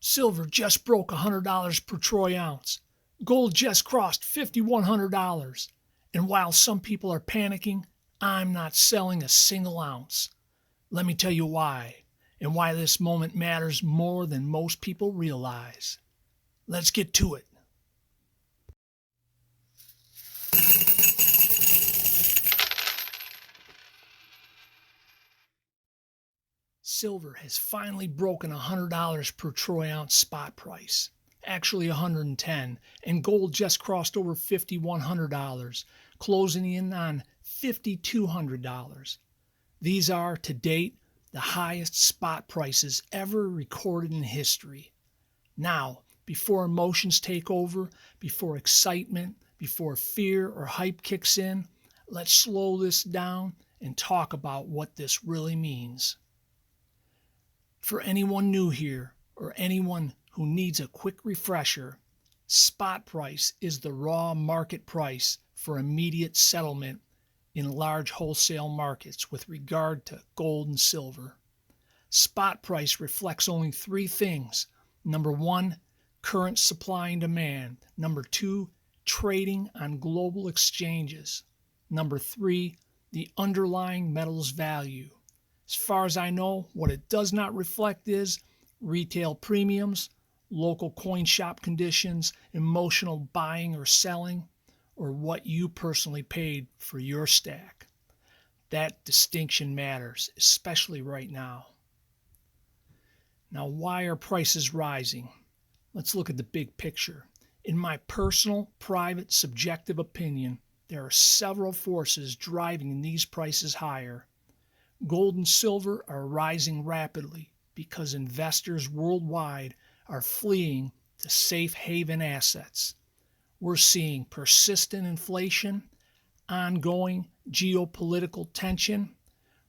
Silver just broke $100 per troy ounce. Gold just crossed $5,100. And while some people are panicking, I'm not selling a single ounce. Let me tell you why, and why this moment matters more than most people realize. Let's get to it. Silver has finally broken $100 per troy ounce spot price, actually $110, and gold just crossed over $5,100, closing in on $5,200. These are, to date, the highest spot prices ever recorded in history. Now, before emotions take over, before excitement, before fear or hype kicks in, let's slow this down and talk about what this really means. For anyone new here or anyone who needs a quick refresher, spot price is the raw market price for immediate settlement in large wholesale markets with regard to gold and silver. Spot price reflects only three things. Number one, current supply and demand. Number two, trading on global exchanges. Number three, the underlying metal's value. As far as I know, what it does not reflect is retail premiums, local coin shop conditions, emotional buying or selling, or what you personally paid for your stack. That distinction matters, especially right now. Now, why are prices rising? Let's look at the big picture. In my personal, private, subjective opinion, there are several forces driving these prices higher. Gold and silver are rising rapidly because investors worldwide are fleeing to safe haven assets. We're seeing persistent inflation, ongoing geopolitical tension,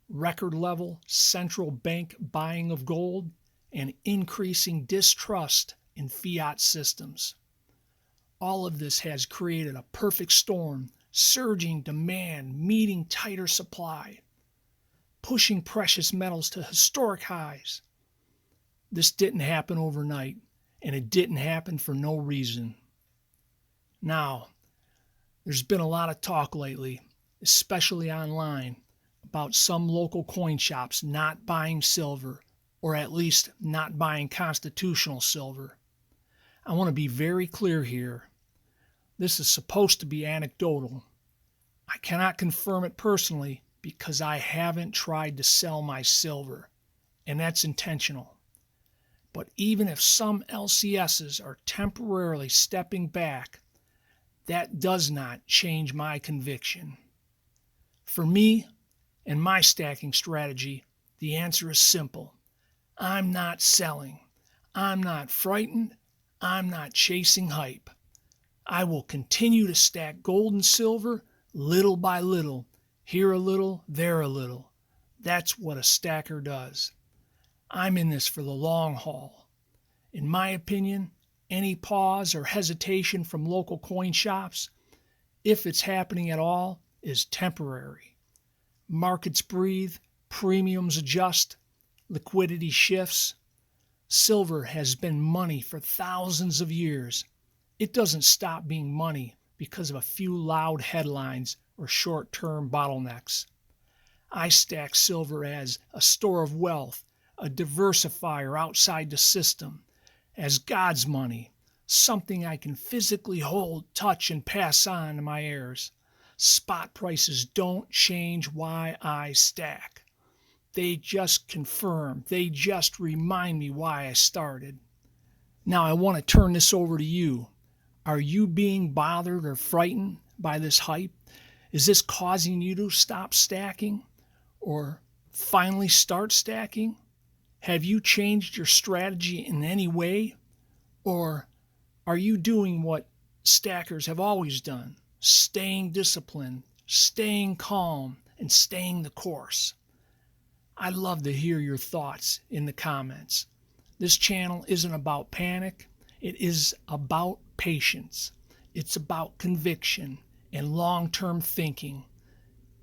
record level central bank buying of gold, and increasing distrust in fiat systems. All of this has created a perfect storm, surging demand, meeting tighter supply, pushing precious metals to historic highs. This didn't happen overnight, and it didn't happen for no reason. Now, there's been a lot of talk lately, especially online, about some local coin shops not buying silver, or at least not buying constitutional silver. I want to be very clear here. This is supposed to be anecdotal. I cannot confirm it personally because I haven't tried to sell my silver, and that's intentional. But even if some LCSs are temporarily stepping back, that does not change my conviction. For me and my stacking strategy, the answer is simple. I'm not selling. I'm not frightened. I'm not chasing hype. I will continue to stack gold and silver little by little, here a little, there a little. That's what a stacker does. I'm in this for the long haul. In my opinion, any pause or hesitation from local coin shops, if it's happening at all, is temporary. Markets breathe, premiums adjust, liquidity shifts. Silver has been money for thousands of years. It doesn't stop being money because of a few loud headlines or short-term bottlenecks. I stack silver as a store of wealth, a diversifier outside the system, as God's money, something I can physically hold, touch, and pass on to my heirs. Spot prices don't change why I stack. They just confirm, they just remind me why I started. Now I want to turn this over to you. Are you being bothered or frightened by this hype? Is this causing you to stop stacking or finally start stacking? Have you changed your strategy in any way? Or are you doing what stackers have always done, staying disciplined, staying calm, and staying the course? I'd love to hear your thoughts in the comments. This channel isn't about panic. It is about patience. It's about conviction and long-term thinking.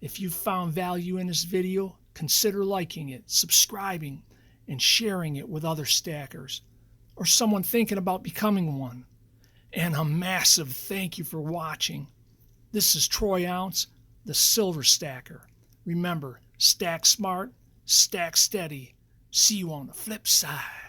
If you found value in this video, consider liking it, subscribing, and sharing it with other stackers. or someone thinking about becoming one. And a massive thank you for watching. This is Troy Ounze, the Silver Stacker. Remember, stack smart, stack steady. See you on the flip side.